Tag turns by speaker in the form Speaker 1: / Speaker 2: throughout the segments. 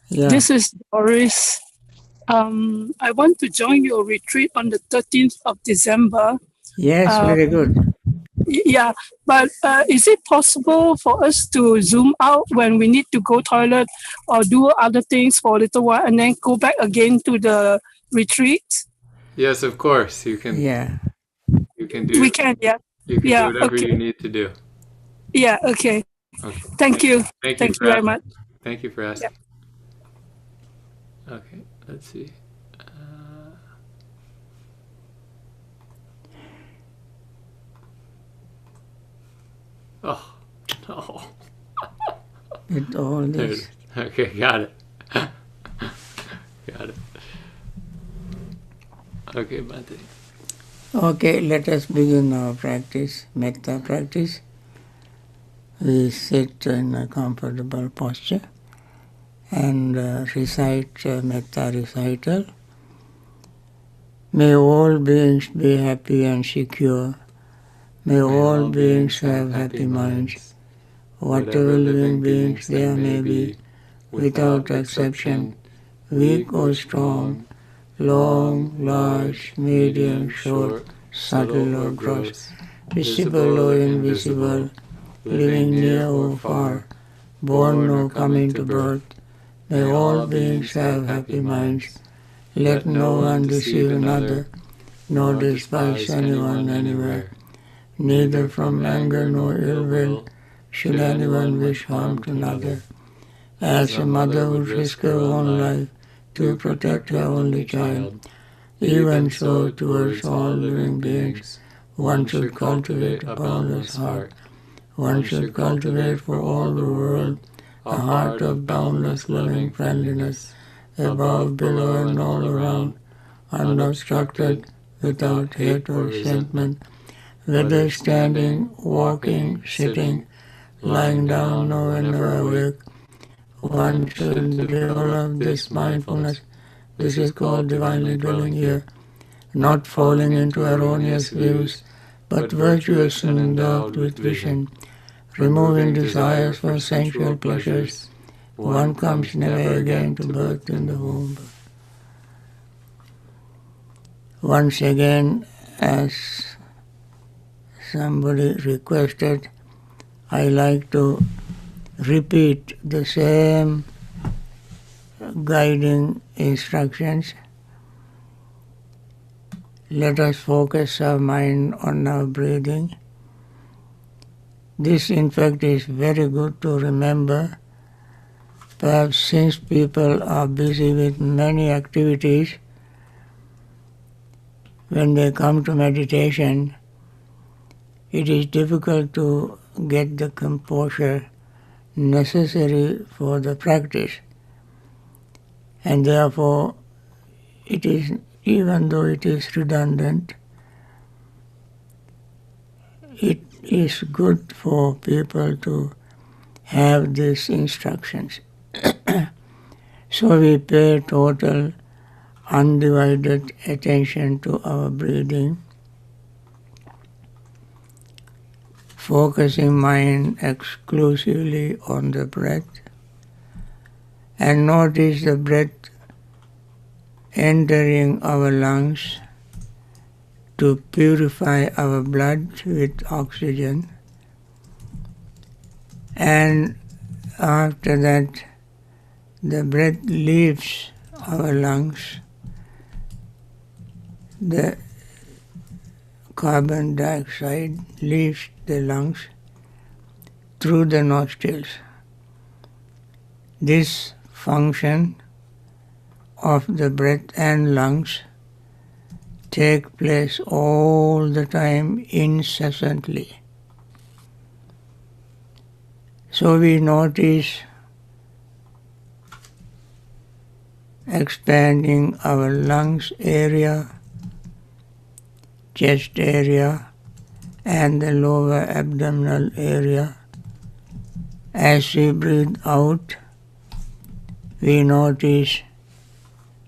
Speaker 1: Yeah.
Speaker 2: This is Doris. I want to join your retreat on the 13th of December.
Speaker 1: Yes,
Speaker 2: Uh,
Speaker 1: very good.
Speaker 2: yeah, but is it possible for us to zoom out when we need to go toilet or do other things for a little while and then go back again to the retreat?
Speaker 3: Yes, of course. You can
Speaker 1: Yeah.
Speaker 3: you can
Speaker 2: We
Speaker 3: do
Speaker 2: can, yeah.
Speaker 3: you can do
Speaker 2: Yeah,
Speaker 3: whatever you
Speaker 2: okay.
Speaker 3: need to do.
Speaker 2: Yeah, okay.
Speaker 3: Okay.
Speaker 2: Thank you.
Speaker 3: Thank you
Speaker 2: Thank
Speaker 3: for
Speaker 2: you very
Speaker 3: asking.
Speaker 2: much.
Speaker 3: Thank you for
Speaker 2: Yeah.
Speaker 3: asking. Okay. Let's see. Oh no.
Speaker 1: With all
Speaker 3: There it
Speaker 1: this.
Speaker 3: is. Okay, got it. Got it. Okay, Bhante.
Speaker 1: Okay, let us begin our practice, metta practice. We sit in a comfortable posture and recite metta recital. May all beings be happy and secure. May all beings have happy minds. Whatever living beings there may be, without exception, weak or strong, long, large, medium, short, subtle or gross, visible or invisible, living near or far, born or coming to birth, may all beings have happy minds. Let no one deceive another, nor despise anyone anywhere. Neither from anger nor ill will should anyone wish harm to another. As a mother would risk her own life to protect her only child, even so towards all living beings one should cultivate a boundless heart. One should cultivate for all the world a heart of boundless loving friendliness, above, below, and all around, unobstructed, without hate or resentment, whether standing, walking, sitting, lying down, or whenever awake. One should develop this mindfulness. This is called divinely dwelling here, not falling into erroneous views, but virtuous and endowed with vision, removing desires for sensual pleasures. One comes never again to birth in the womb. Once again, as somebody requested, I like to repeat the same guiding instructions. Let us focus our mind on our breathing. This, in fact, is very good to remember. Perhaps since people are busy with many activities, when they come to meditation, it is difficult to get the composure necessary for the practice. And therefore, it is, even though it is redundant, it is good for people to have these instructions. So we pay total undivided attention to our breathing, focusing mind exclusively on the breath, and notice the breath entering our lungs to purify our blood with oxygen, and after that the breath leaves our lungs, the carbon dioxide leaves the lungs through the nostrils. This function of the breath and lungs take place all the time incessantly. So we notice expanding our lungs area, chest area, and the lower abdominal area. As we breathe out, we notice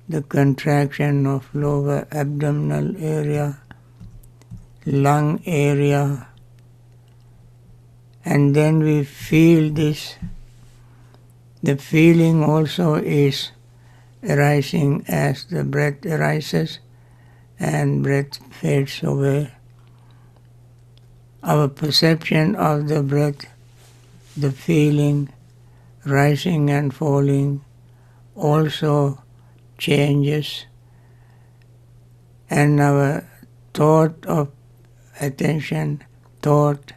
Speaker 1: the contraction of lower abdominal area, lung area, and then we feel this The feeling also is arising as the breath arises and breath fades away. Our perception of the breath, the feeling, rising and falling also changes, and our thought of attention, thought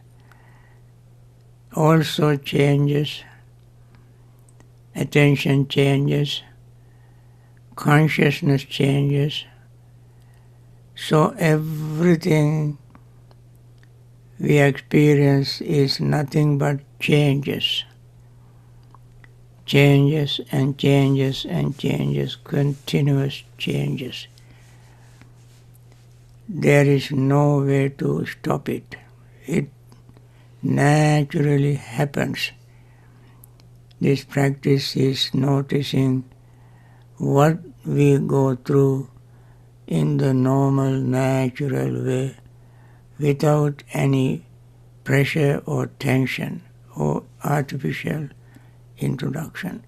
Speaker 1: also changes, attention changes, consciousness changes. So everything we experience is nothing but changes. Changes and changes and changes, continuous changes. There is no way to stop it. It naturally happens. This practice is noticing what we go through in the normal, natural way without any pressure or tension or artificial introduction.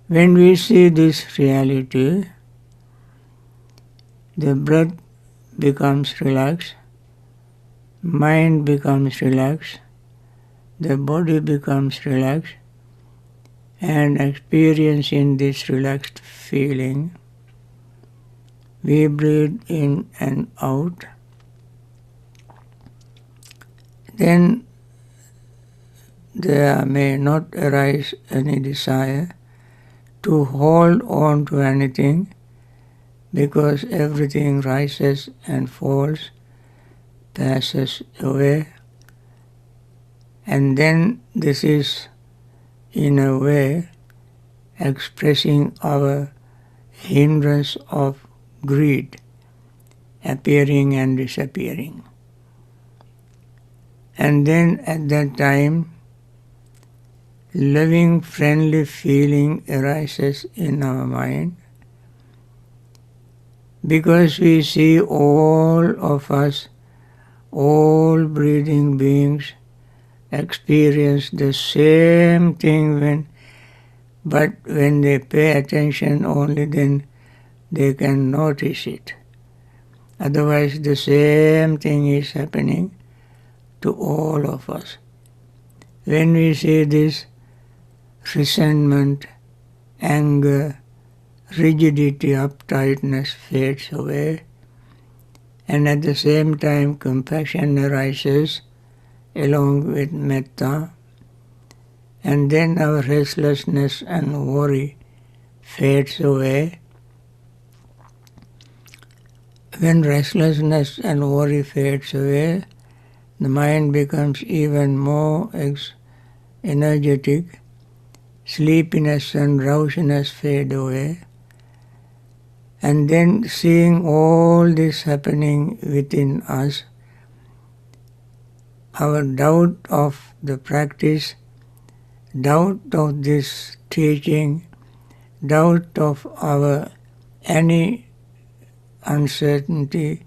Speaker 1: When we see this reality, the breath becomes relaxed, mind becomes relaxed, the body becomes relaxed, and experiencing this relaxed feeling, we breathe in and out. Then there may not arise any desire to hold on to anything, because everything rises and falls, passes away. And then this is, in a way, expressing our hindrance of greed, appearing and disappearing. And then at that time, loving, friendly feeling arises in our mind, because we see all of us, all breathing beings, experience the same thing but when they pay attention, only then they can notice it. Otherwise, the same thing is happening to all of us. When we see this, resentment, anger, rigidity, uptightness fades away, and at the same time compassion arises along with metta, and then our restlessness and worry fades away. When restlessness and worry fades away, the mind becomes even more energetic, sleepiness and drowsiness fade away, and then seeing all this happening within us, our doubt of the practice, doubt of this teaching, doubt of our any uncertainty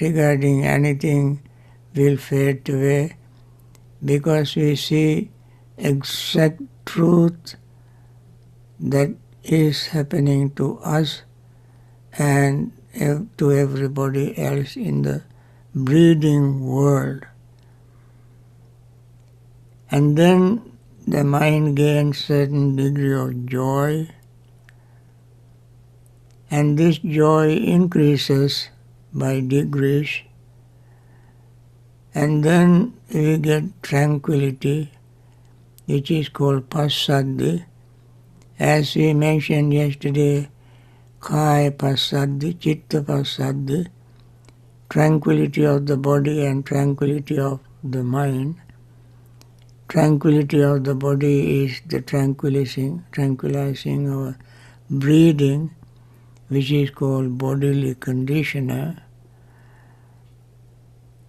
Speaker 1: regarding anything will fade away, because we see exact truth that is happening to us and to everybody else in the breathing world. And then the mind gains certain degree of joy, and this joy increases by degrees, and then we get tranquility, which is called passaddhi. As we mentioned yesterday, kaya passaddhi, chitta passaddhi, tranquility of the body and tranquility of the mind. Tranquility of the body is the tranquilizing our breathing, which is called bodily conditioner.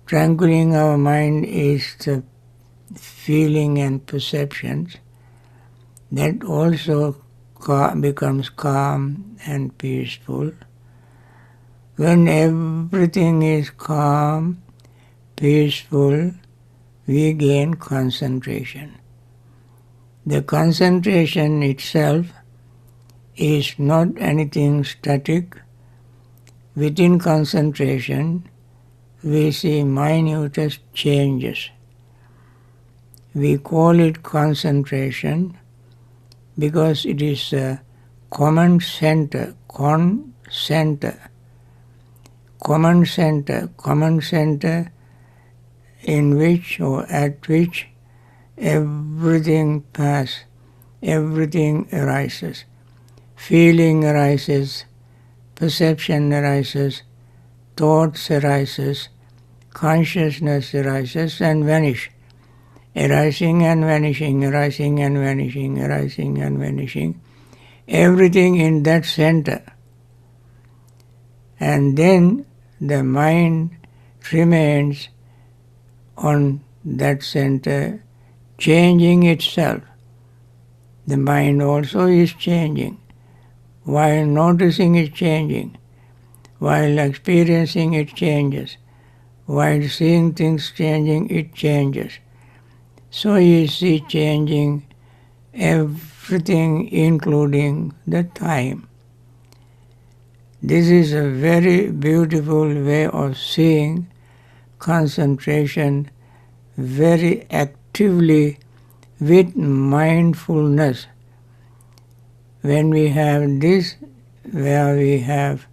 Speaker 1: Tranquilizing our mind is the feeling and perceptions that also becomes calm and peaceful. When everything is calm, peaceful, we gain concentration. The concentration itself is not anything static. Within concentration, we see minutest changes. We call it concentration because it is a common center, common center in which or at which everything passes, everything arises. Feeling arises, perception arises, thoughts arises, consciousness arises and vanish. Arising and vanishing, arising and vanishing, arising and vanishing. Everything in that center. And then the mind remains on that center, changing itself. The mind also is changing. While noticing it changing, while experiencing it changes, while seeing things changing, it changes. So you see changing everything, including the time. This is a very beautiful way of seeing concentration very actively with mindfulness. When we have this, where we have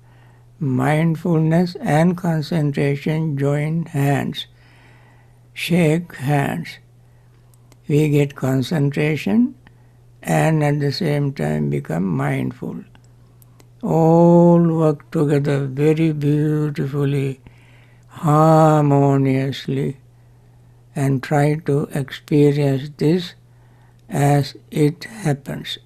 Speaker 1: mindfulness and concentration join hands, shake hands, we get concentration and at the same time become mindful. All work together very beautifully, harmoniously, and try to experience this as it happens.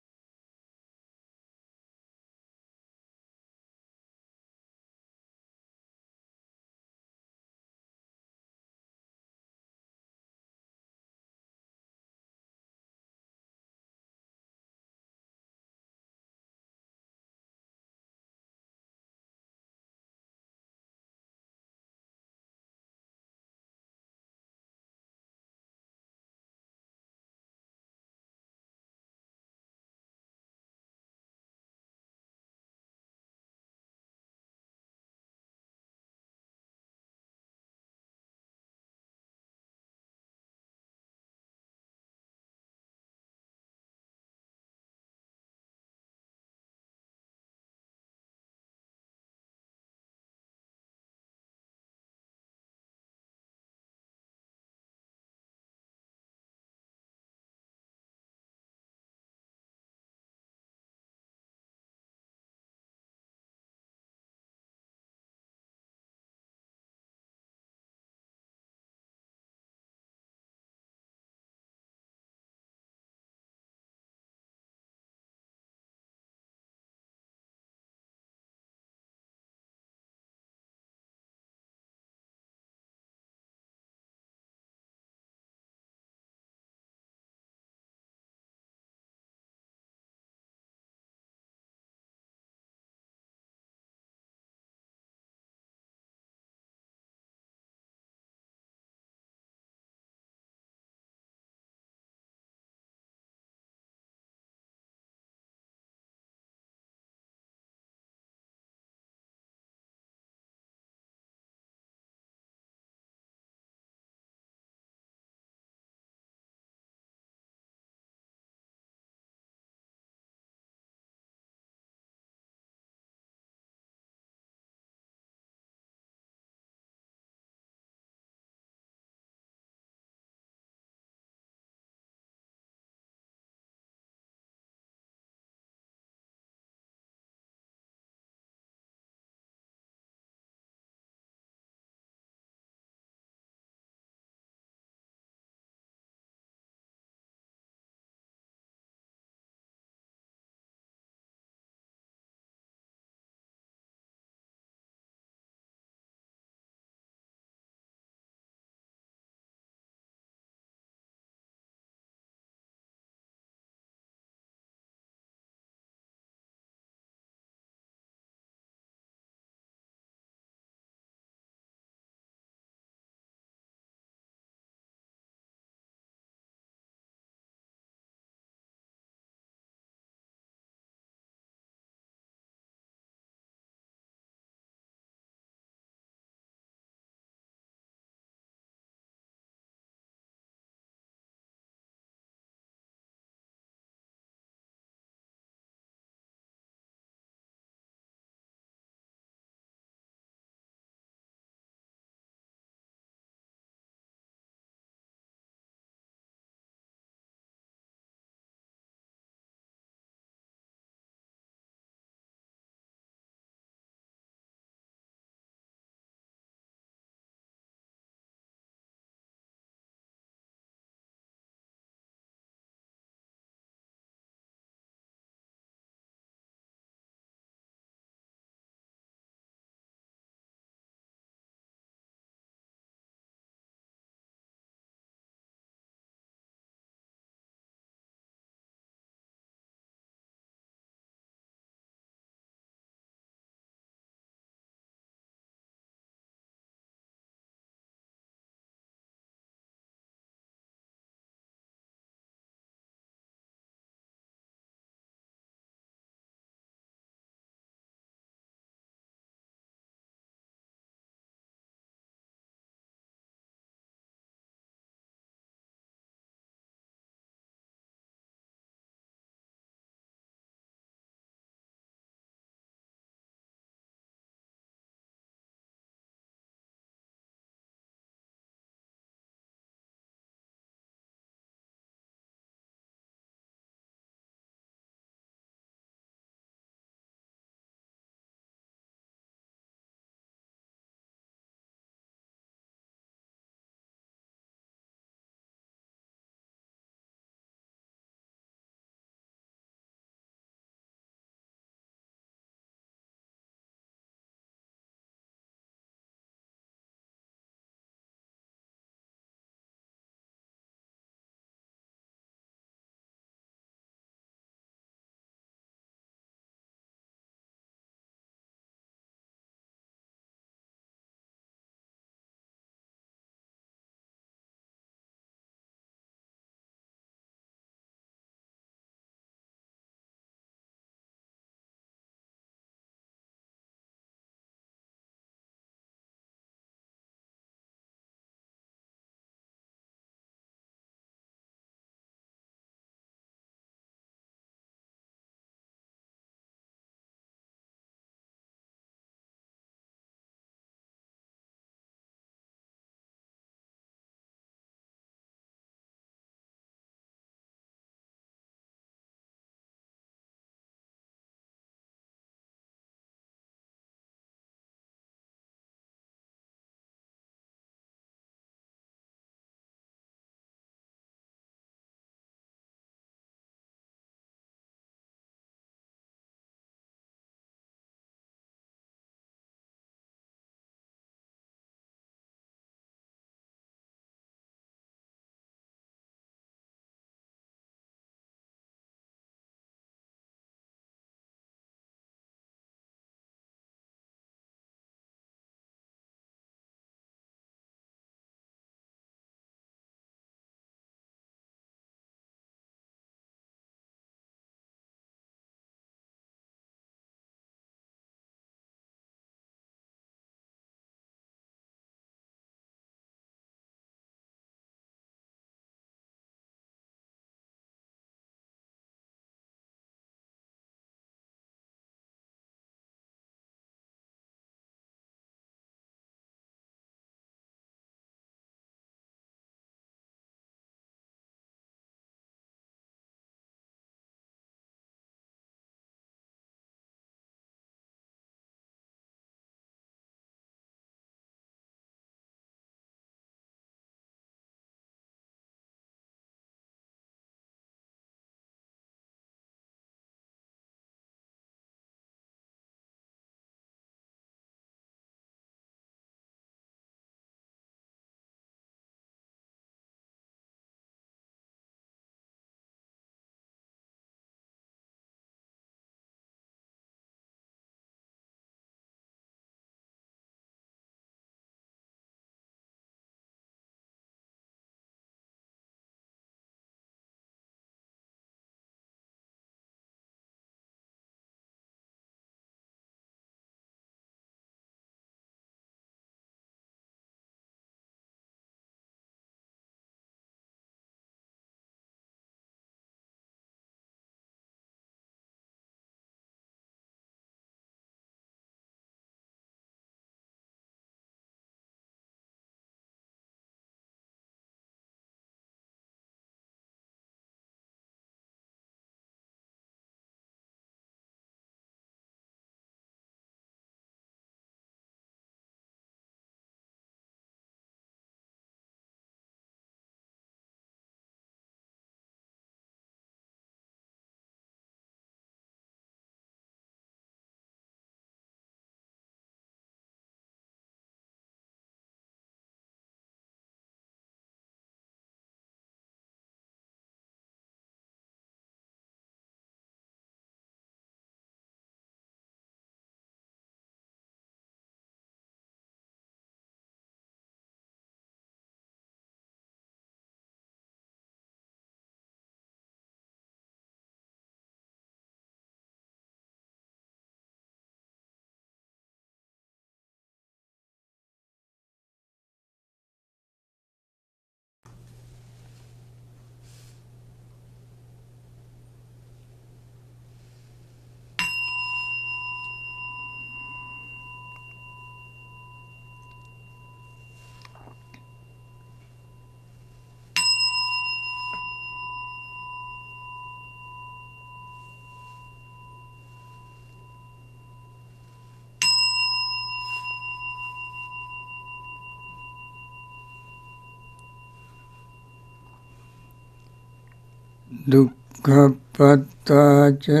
Speaker 1: dukkha pattaca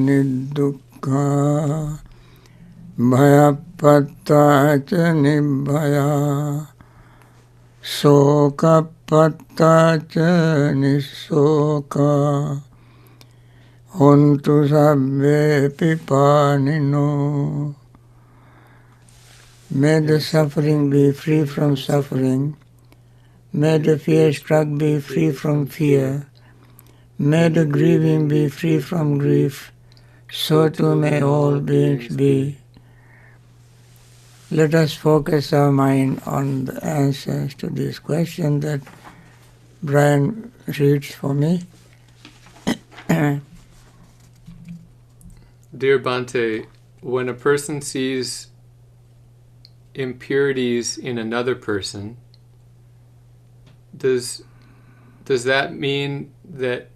Speaker 1: niddukkha bhaya pattaca nibbhaya soka pattaca nisoka hontu sabbe pipanino. May the suffering be free from suffering. May the fear-struck be free from fear. May the grieving be free from grief. So too may all beings be. Let us focus our mind on the answers to this question that Brian reads for me.
Speaker 3: Dear Bhante, when a person sees impurities in another person, does that mean that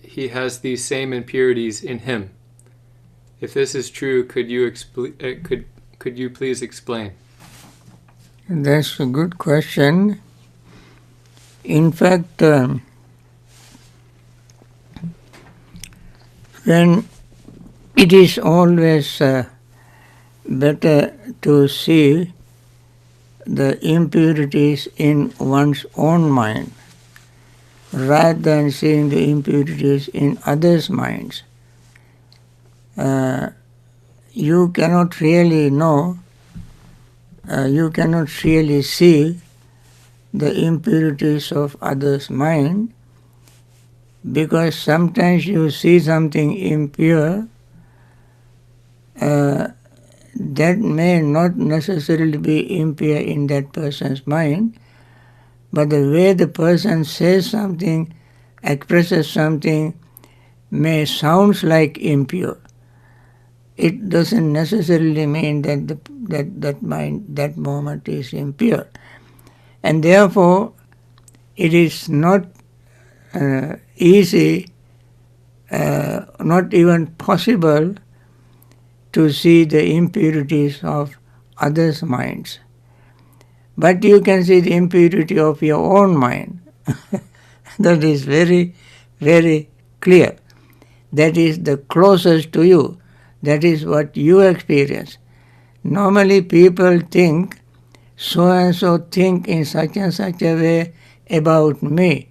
Speaker 3: he has these same impurities in him? If this is true, could you please explain?
Speaker 1: That's a good question. In fact, when it is always better to see the impurities in one's own mind rather than seeing the impurities in others' minds. You cannot really know, you cannot really see the impurities of others' mind, because sometimes you see something impure that may not necessarily be impure in that person's mind, but the way the person says something, expresses something, may sound like impure. It doesn't necessarily mean that that moment is impure. And therefore, it is not easy, not even possible to see the impurities of others' minds. But you can see the impurity of your own mind. That is very, very clear. That is the closest to you. That is what you experience. Normally people think, so and so think in such and such a way about me.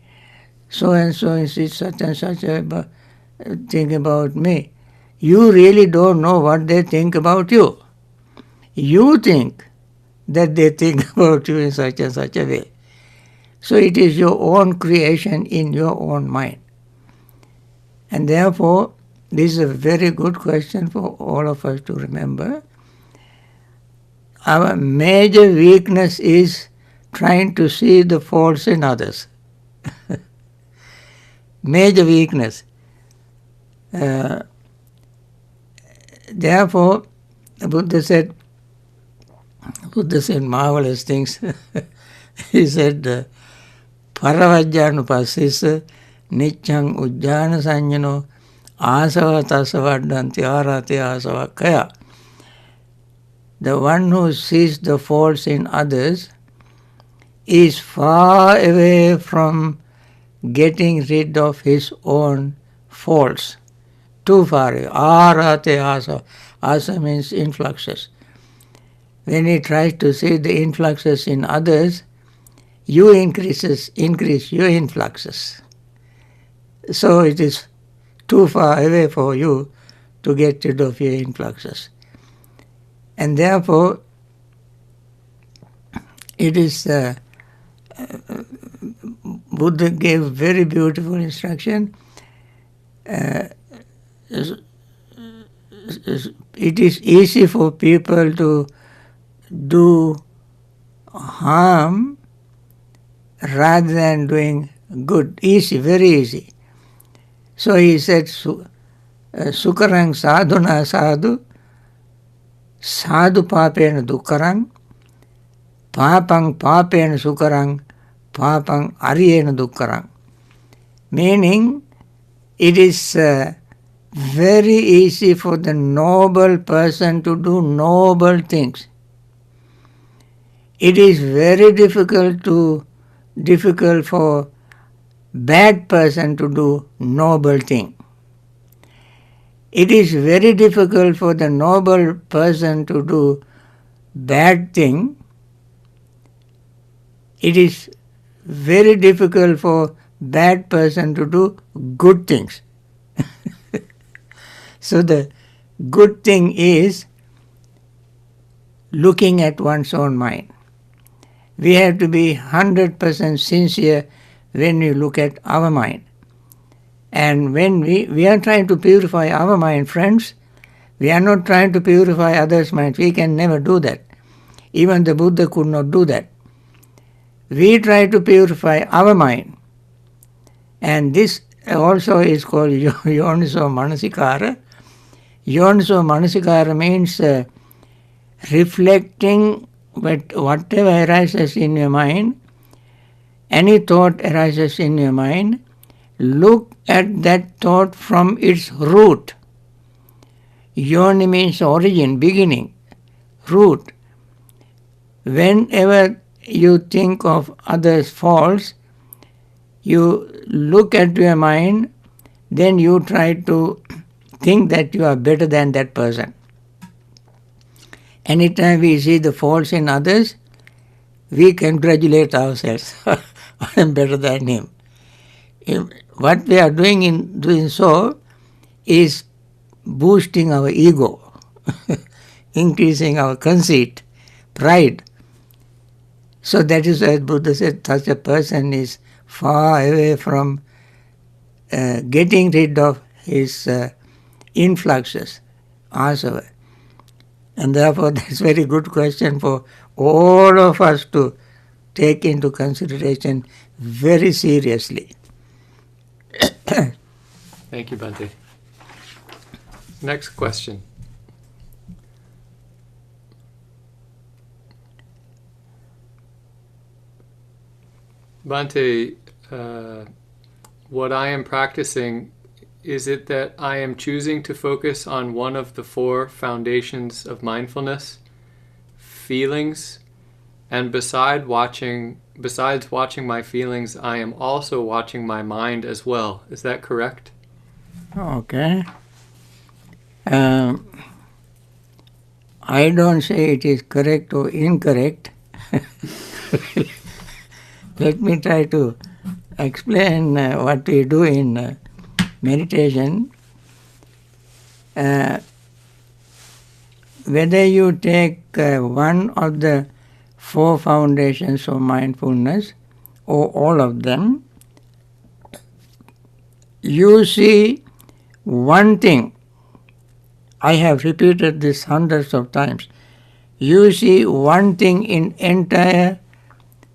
Speaker 1: So and so is such and such a thing about me. You really don't know what they think about you. You think that they think about you in such and such a way. So it is your own creation in your own mind. And therefore, this is a very good question for all of us to remember. Our major weakness is trying to see the faults in others. Major weakness. Therefore, the Buddha said marvelous things. He said, Paravajjanupassisa niccang ujjana sanyano asava tasavaddanti arati asava kaya. The one who sees the faults in others is far away from getting rid of his own faults. Too far away. Arate asa. Asa means influxes. When he tries to see the influxes in others, you increase your influxes. So it is too far away for you to get rid of your influxes. And therefore, it is, Buddha gave very beautiful instruction. It is easy for people to do harm rather than doing good. Easy, very easy. So he said, Sukarang sadhuna sadhu, sadhu papena dukkarang, papang papena sukarang, papang ariyena dukkarang. Meaning, it is very easy for the noble person to do noble things. It is very difficult for bad person to do noble thing. It is very difficult for the noble person to do bad thing. It is very difficult for bad person to do good things. So the good thing is looking at one's own mind. We have to be 100% sincere when we look at our mind. And when we are trying to purify our mind, friends, we are not trying to purify others' minds. We can never do that. Even the Buddha could not do that. We try to purify our mind. And this also is called Yoniso Manasikara. Yoniso Manasikara means reflecting whatever arises in your mind, any thought arises in your mind, look at that thought from its root. Yoni means origin, beginning, root. Whenever you think of others' faults, you look at your mind, then you try to think that you are better than that person. Anytime we see the faults in others, we congratulate ourselves. I am better than him. What we are doing in doing so is boosting our ego, increasing our conceit, pride. So that is why Buddha said such a person is far away from getting rid of his influxes, asava. And therefore that's a very good question for all of us to take into consideration very seriously.
Speaker 3: Thank you, Bhante. Next question. Bhante, what I am practicing, is it that I am choosing to focus on one of the four foundations of mindfulness, feelings, and besides watching my feelings, I am also watching my mind as well. Is that correct?
Speaker 1: Okay. I don't say it is correct or incorrect. Let me try to explain what we do in meditation. Whether you take one of the four foundations of mindfulness or all of them, you see one thing. I have repeated this hundreds of times. You see one thing in entire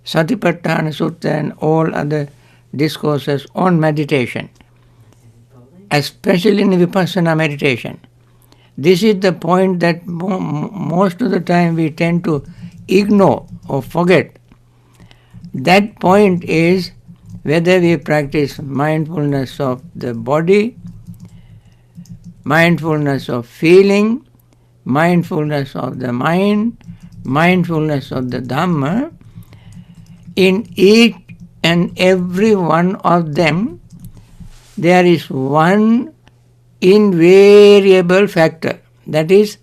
Speaker 1: Satipatthana Sutta and all other discourses on meditation, especially in Vipassana meditation. This is the point that most of the time we tend to ignore or forget. That point is whether we practice mindfulness of the body, mindfulness of feeling, mindfulness of the mind, mindfulness of the Dhamma. In each and every one of them, there is one invariable factor, that is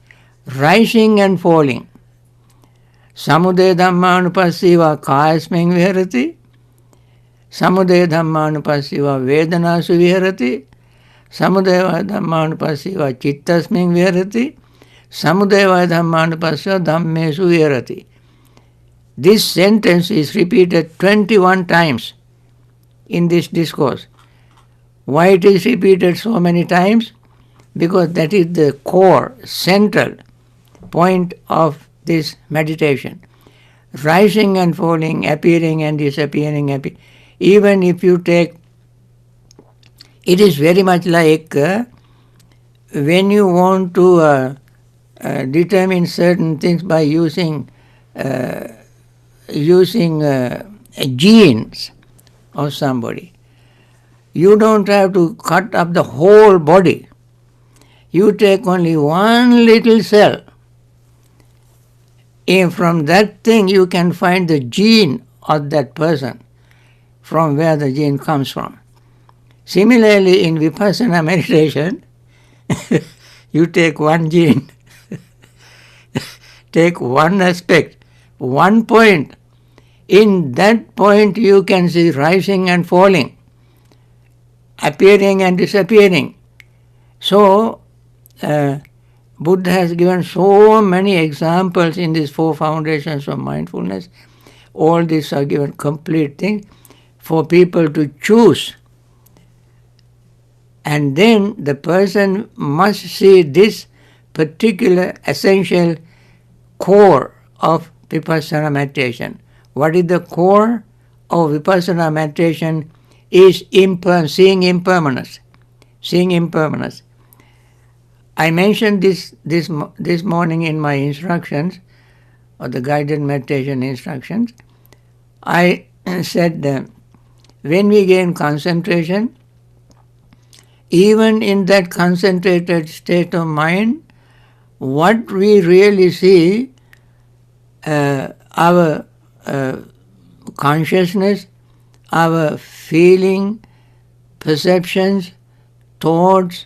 Speaker 1: rising and falling. Samudaya dhammanupassiva kayasmin viharati, samudaya dhammanupassiva vedanasu viharati, samudaya dhammanupassiva chittasmin viharati, samudaya dhammanupassiva dhammesu viharati. This sentence is repeated 21 times in this discourse. Why it is repeated so many times? Because that is the core, central point of this meditation. Rising and falling, appearing and disappearing. Even if you take, it is very much like when you want to determine certain things by using genes of somebody. You don't have to cut up the whole body. You take only one little cell. And from that thing you can find the gene of that person. from where the gene comes from. Similarly, in Vipassana meditation, you take one gene, take one aspect, one point. In that point you can see rising and falling, appearing and disappearing. So, Buddha has given so many examples in these 4 foundations of mindfulness. All these are given complete things for people to choose. And then the person must see this particular essential core of Vipassana meditation. What is the core of Vipassana meditation? Is seeing impermanence. Seeing impermanence. I mentioned this morning in my instructions, or the guided meditation instructions. I said that when we gain concentration, even in that concentrated state of mind, what we really see, our consciousness, our feeling, perceptions, thoughts,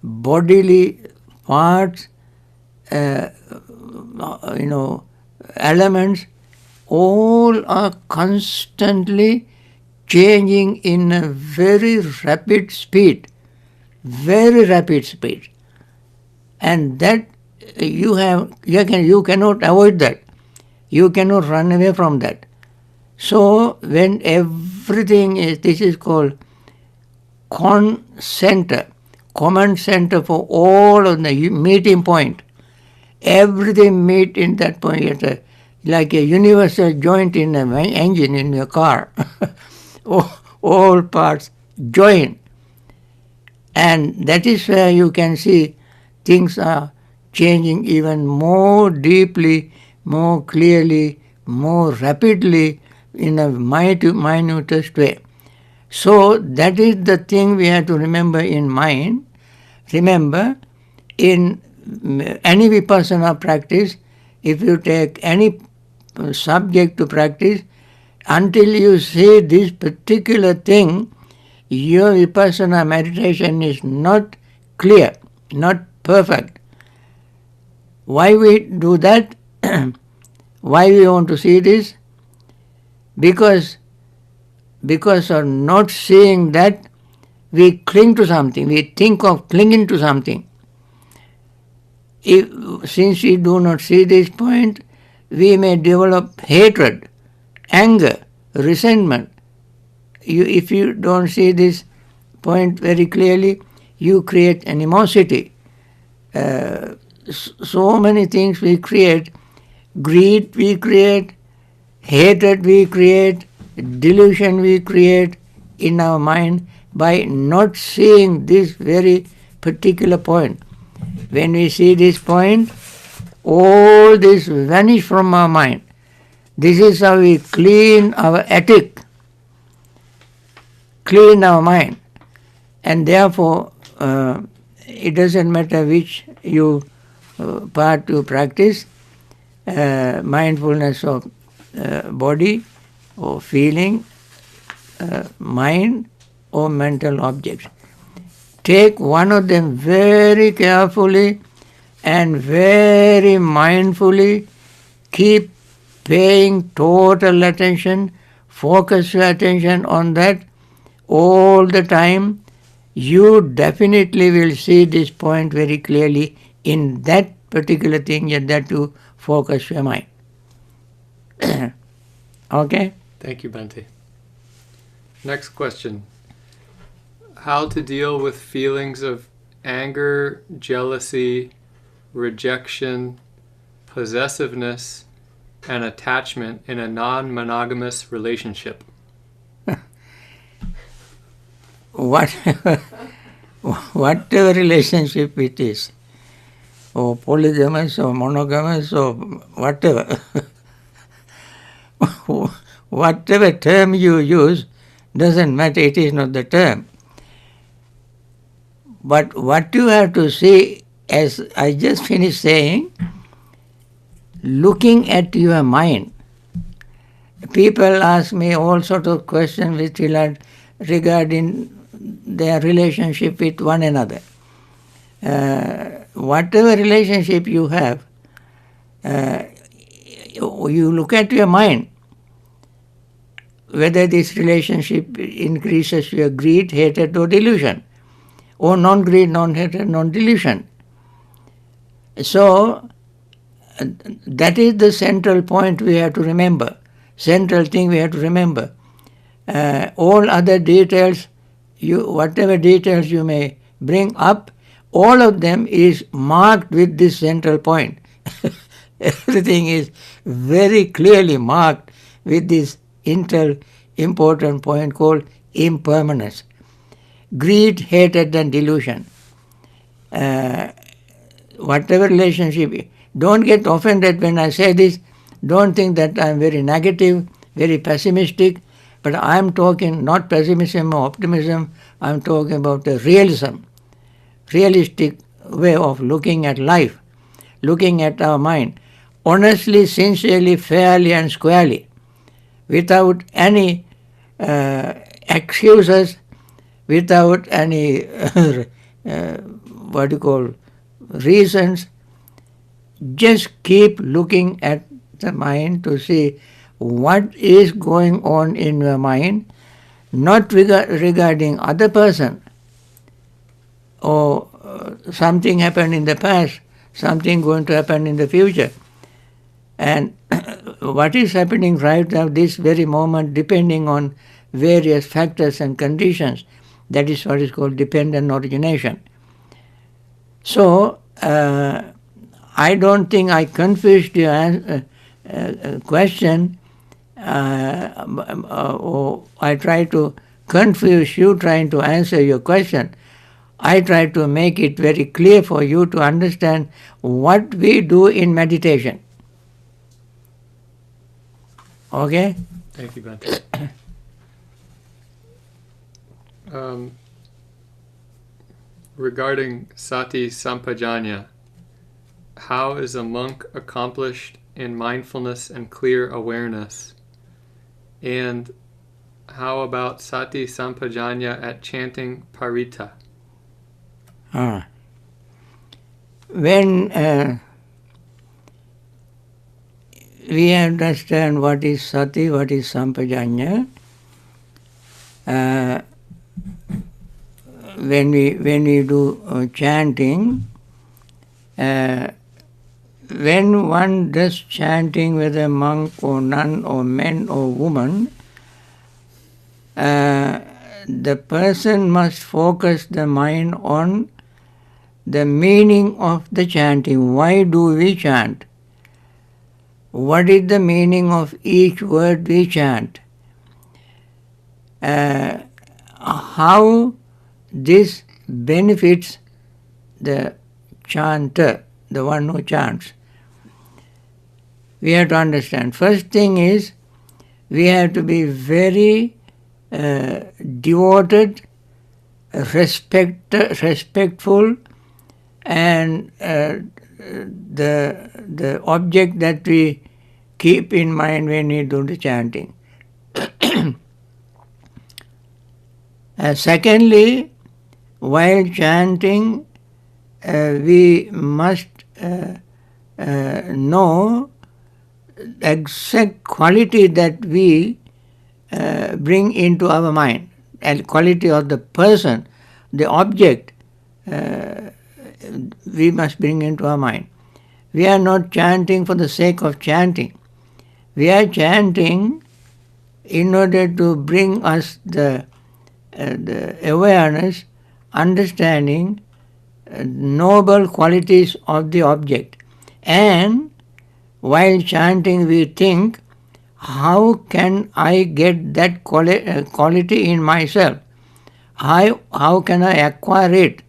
Speaker 1: bodily parts, elements, all are constantly changing in a very rapid speed. Very rapid speed. And that you cannot avoid that. You cannot run away from that. So when everything this is called command center for all of the meeting point. Everything meet in that point, like a universal joint in an engine in your car. All parts join. And that is where you can see things are changing even more deeply, more clearly, more rapidly in a minutest way. So that is the thing we have to remember in mind. Remember, in any Vipassana practice, if you take any subject to practice, until you see this particular thing, your Vipassana meditation is not clear, not perfect. Why we do that? Why we want to see this? Because of not seeing that, we cling to something. We think of clinging to something. Since we do not see this point, we may develop hatred, anger, resentment. If you don't see this point very clearly, you create animosity. So many things we create. Greed we create, hatred we create, delusion we create in our mind by not seeing this very particular point. When we see this point, all this vanish from our mind. This is how we clean our attic, clean our mind. And therefore, it doesn't matter which part you practice, mindfulness of body or feeling, mind or mental objects. Take one of them very carefully and very mindfully. Keep paying total attention, focus your attention on that all the time. You definitely will see this point very clearly in that particular thing that you focus your mind. Okay?
Speaker 3: Thank you, Bhante. Next question. How to deal with feelings of anger, jealousy, rejection, possessiveness, and attachment in a non-monogamous relationship?
Speaker 1: Whatever relationship it is, or polygamous or monogamous or whatever, whatever term you use, doesn't matter, it is not the term. But what you have to see, as I just finished saying, looking at your mind, people ask me all sorts of questions regarding their relationship with one another. Whatever relationship you have, you look at your mind, whether this relationship increases your greed, hatred, or delusion, or non-greed, non-hatred, non-delusion. So, that is the central point we have to remember, central thing we have to remember. All other details, whatever details you may bring up, all of them is marked with this central point. Everything is very clearly marked with this important point called impermanence. Greed, hatred, and delusion. Whatever relationship, don't get offended when I say this. Don't think that I'm very negative, very pessimistic, but I'm talking not pessimism or optimism, I'm talking about a realistic way of looking at life, looking at our mind, honestly, sincerely, fairly, and squarely, without any excuses, without any reasons. Just keep looking at the mind to see what is going on in your mind, not regarding other person or something happened in the past, something going to happen in the future. And what is happening right now, this very moment, depending on various factors and conditions, that is what is called dependent origination. So, I don't think I confused your question, or I try to confuse you trying to answer your question. I try to make it very clear for you to understand what we do in meditation. Okay?
Speaker 3: Thank you, Bhante. Regarding sati sampajanya, how is a monk accomplished in mindfulness and clear awareness? And how about sati sampajanya at chanting parita?
Speaker 1: When we understand what is sati, what is sampajanya, when we do chanting, when one does chanting, whether monk or nun or man or woman, the person must focus the mind on the meaning of the chanting. Why do we chant? What is the meaning of each word we chant? How this benefits the chanter, the one who chants. We have to understand. First thing is, we have to be very devoted, respectful, and the object that we keep in mind when we do the chanting. Secondly, while chanting, we must know the exact quality that we bring into our mind, and quality of the person, the object, we must bring into our mind. We are not chanting for the sake of chanting. We are chanting in order to bring us the awareness, understanding, noble qualities of the object. And while chanting, we think, how can I get that quality in myself? How can I acquire it?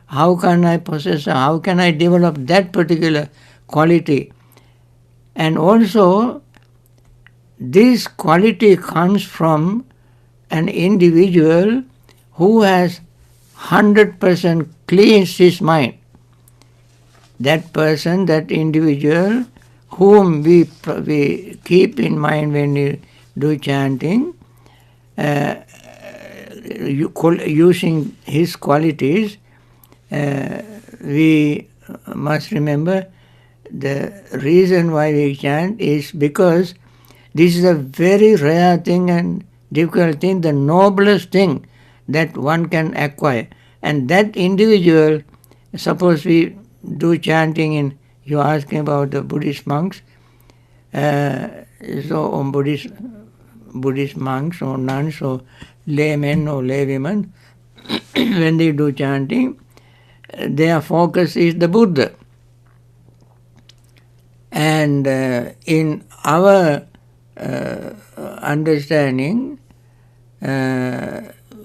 Speaker 1: How can I possess it? How can I develop that particular quality? And also, this quality comes from an individual who has 100% cleansed his mind. That person, that individual, whom we keep in mind when we do chanting, using his qualities, we must remember the reason why we chant is because this is a very rare thing and difficult thing, the noblest thing that one can acquire. And that individual, suppose we do chanting in, you're asking about the Buddhist monks, so Buddhist monks or nuns or laymen or laywomen, when they do chanting, their focus is the Buddha. And in our understanding,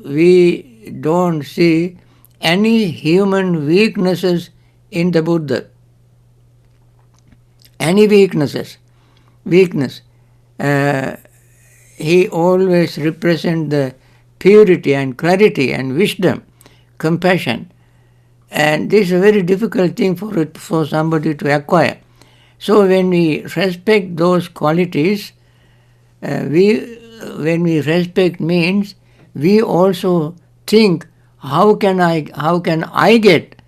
Speaker 1: we don't see any human weaknesses in the Buddha. Any weakness. He always represents the purity and clarity and wisdom, compassion. And this is a very difficult thing for somebody to acquire. So when we respect those qualities, when we respect means we also think, how can I get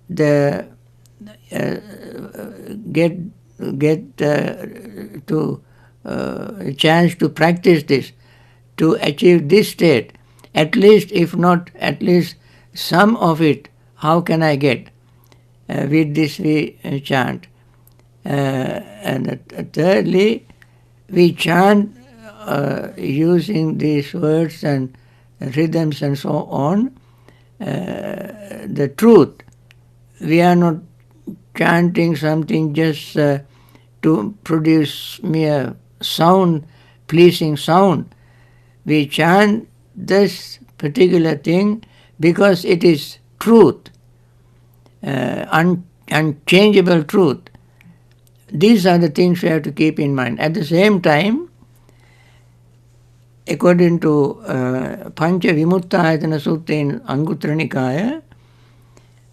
Speaker 1: the to chance to practice this, to achieve this state, at least, if not at least some of it, how can I get? With this we chant. And thirdly, we chant using these words and rhythms and so on, the truth. We are not chanting something just to produce mere sound, pleasing sound. We chant this particular thing because it is truth, unchangeable truth. These are the things we have to keep in mind. At the same time, according to Pancha Vimuttayatana Sutta in Anguttara Nikaya,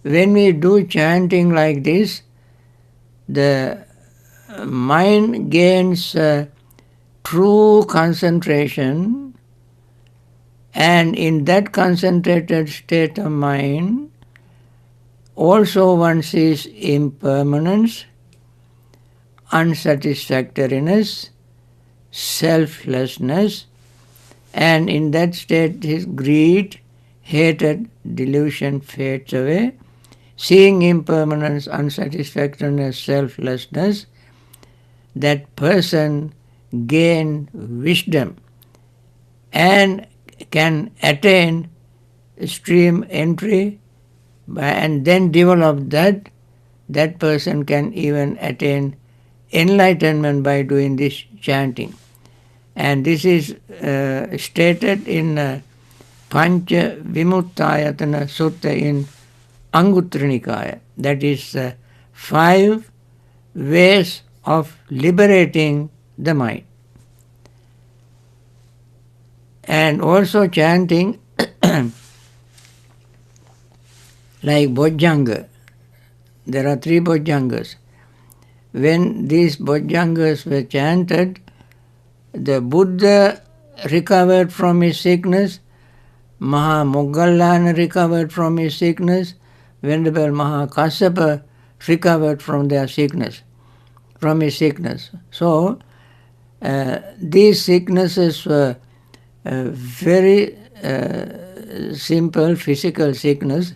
Speaker 1: when we do chanting like this, the mind gains true concentration, and in that concentrated state of mind, also one sees impermanence, unsatisfactoriness, selflessness, and in that state his greed, hatred, delusion fades away. Seeing impermanence, unsatisfactoriness, selflessness, that person gain wisdom and can attain stream entry, and then develop that person can even attain enlightenment by doing this chanting. And this is stated in Pancha Vimuttayatana Sutta in Anguttara Nikaya. That is 5 ways of liberating the mind. And also chanting like Bojjhanga. There are 3 Bojjhangas. When these Bojjhangas were chanted, the Buddha recovered from his sickness, Mahamoggallana recovered from his sickness, Venerable Mahakassapa recovered from his sickness. So, these sicknesses were very simple physical sickness.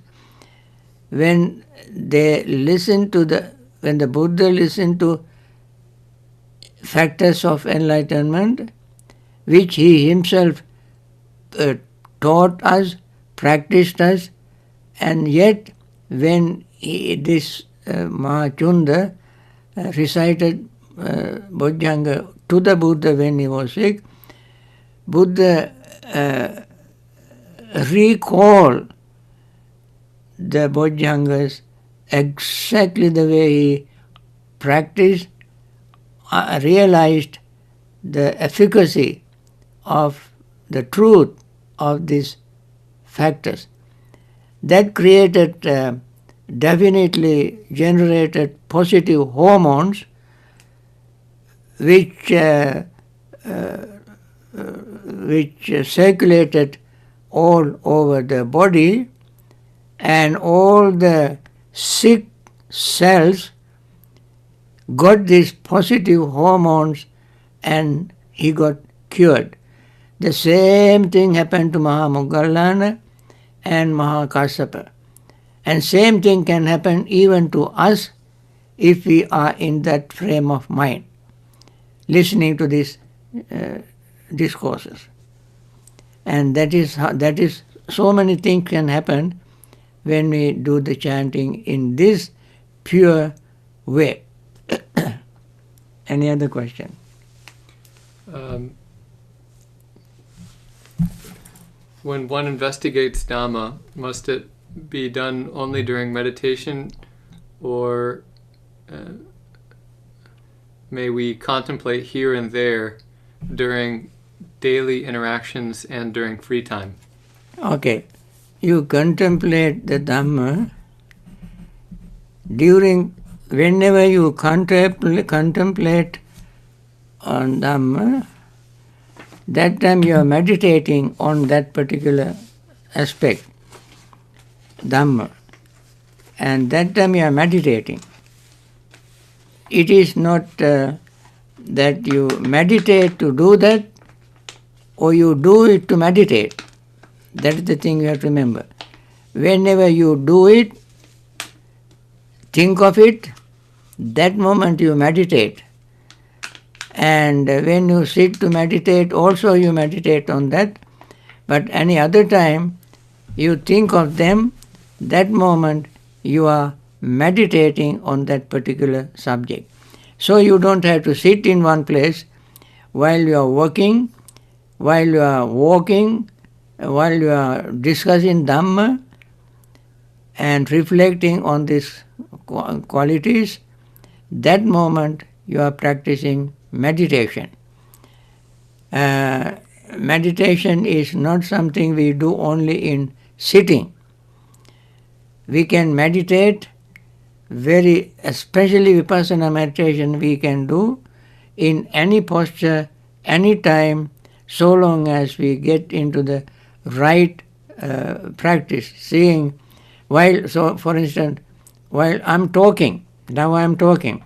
Speaker 1: When the Buddha listened to factors of enlightenment, which he himself taught us, practiced us, and yet when this Mahachunda recited Bojjhanga to the Buddha when he was sick, Buddha recalled the Bojjhangas exactly the way he practiced, realized the efficacy of the truth of these factors. That created, definitely generated positive hormones which which circulated all over the body, and all the sick cells got these positive hormones and he got cured. The same thing happened to Mahamoggalana and Mahakassapa. And same thing can happen even to us if we are in that frame of mind, listening to these discourses. And that is so many things can happen when we do the chanting in this pure way. Any other question?
Speaker 3: When one investigates Dhamma, must it be done only during meditation, or may we contemplate here and there during daily interactions and during free time?
Speaker 1: Okay. You contemplate the Dhamma whenever you contemplate on Dhamma, that time you are meditating on that particular aspect, Dhamma. And that time you are meditating. It is not that you meditate to do that, or you do it to meditate. That is the thing you have to remember. Whenever you do it, think of it, that moment you meditate. And when you sit to meditate, also you meditate on that. But any other time, you think of them, that moment you are meditating on that particular subject. So you don't have to sit in one place while you are working, while you are walking, while you are discussing Dhamma and reflecting on these qualities. That moment you are practicing meditation. Meditation is not something we do only in sitting. We can meditate especially Vipassana meditation we can do in any posture, any time, so long as we get into the right practice. Seeing, for instance, while I'm talking, now I'm talking.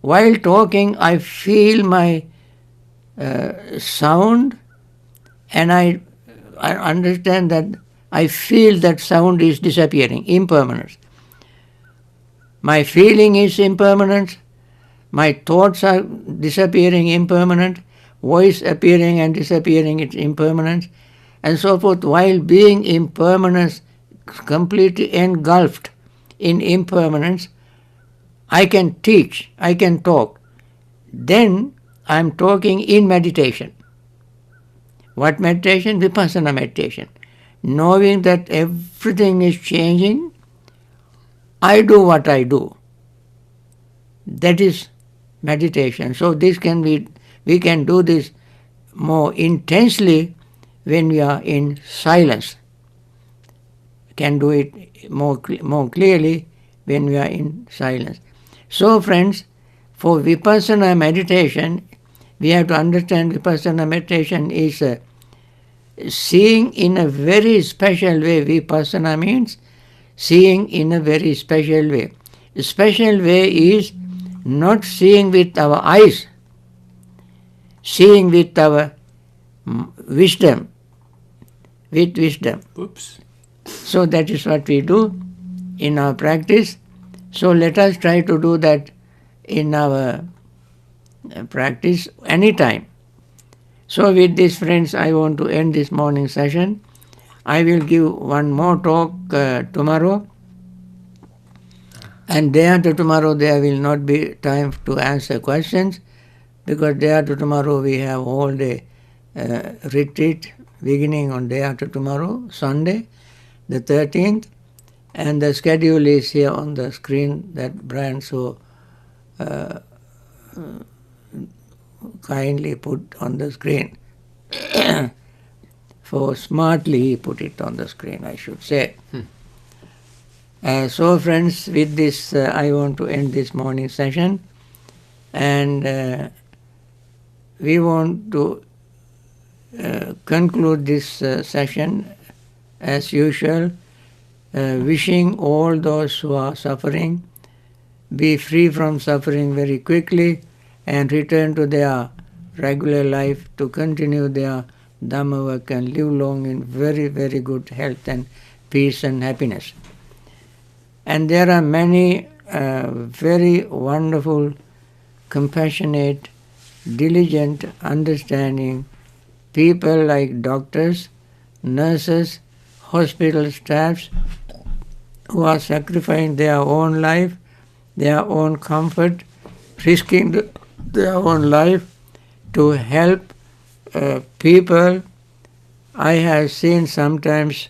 Speaker 1: While talking, I feel my sound, and I understand that I feel that sound is disappearing, impermanence. My feeling is impermanent, my thoughts are disappearing, impermanent, voice appearing and disappearing, it's impermanent, and so forth. While being impermanence, completely engulfed in impermanence, I can teach, I can talk. Then I am talking in meditation. What meditation? Vipassana meditation. Knowing that everything is changing, I do what I do. That is meditation. So we can do this more intensely when we are in silence. We can do it more clearly when we are in silence. So friends, for Vipassana meditation, we have to understand Vipassana meditation is seeing in a very special way. Vipassana means seeing in a very special way. A special way is not seeing with our eyes, seeing with our wisdom, with wisdom.
Speaker 3: Oops.
Speaker 1: So that is what we do in our practice. So let us try to do that in our practice anytime. So with this, friends, I want to end this morning session. I will give one more talk tomorrow, and day after tomorrow there will not be time to answer questions, because day after tomorrow we have all day retreat beginning on day after tomorrow, Sunday, the 13th, and the schedule is here on the screen that Brian so kindly put on the screen. For smartly he put it on the screen, I should say. So friends, with this I want to end this morning session, and we want to conclude this session as usual, wishing all those who are suffering be free from suffering very quickly and return to their regular life to continue their Dhamma work and live long in very, very good health and peace and happiness. And there are many very wonderful, compassionate, diligent, understanding people like doctors, nurses, hospital staffs who are sacrificing their own life, their own comfort, risking their own life to help people. I have seen sometimes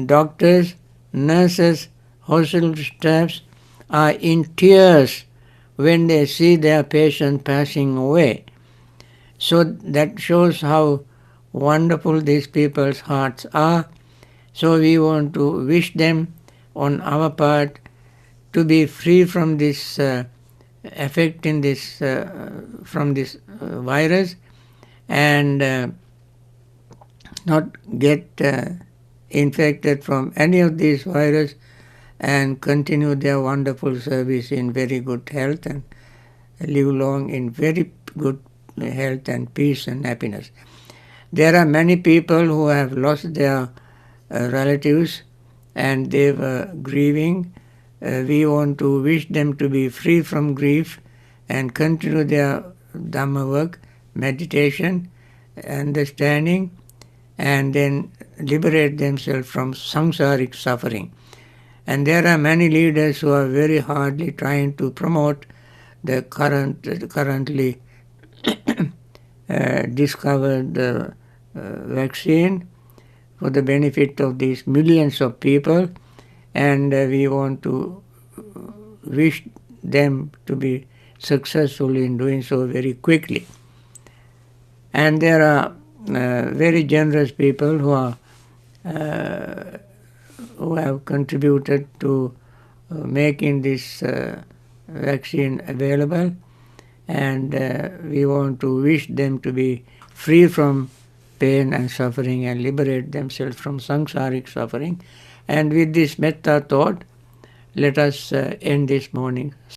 Speaker 1: doctors, nurses, hospital staffs are in tears when they see their patient passing away. So that shows how wonderful these people's hearts are. So we want to wish them on our part to be free from this effect in this from this virus and not get infected from any of these viruses and continue their wonderful service in very good health and live long in very good health and peace and happiness. There are many people who have lost their relatives and they were grieving. We want to wish them to be free from grief and continue their Dhamma work, meditation, understanding, and then liberate themselves from samsaric suffering. And there are many leaders who are very hardly trying to promote the currently discovered vaccine for the benefit of these millions of people, and we want to wish them to be successful in doing so very quickly. And there are very generous people who have contributed to making this vaccine available, and we want to wish them to be free from pain and suffering and liberate themselves from samsaric suffering. And with this metta thought, let us end this morning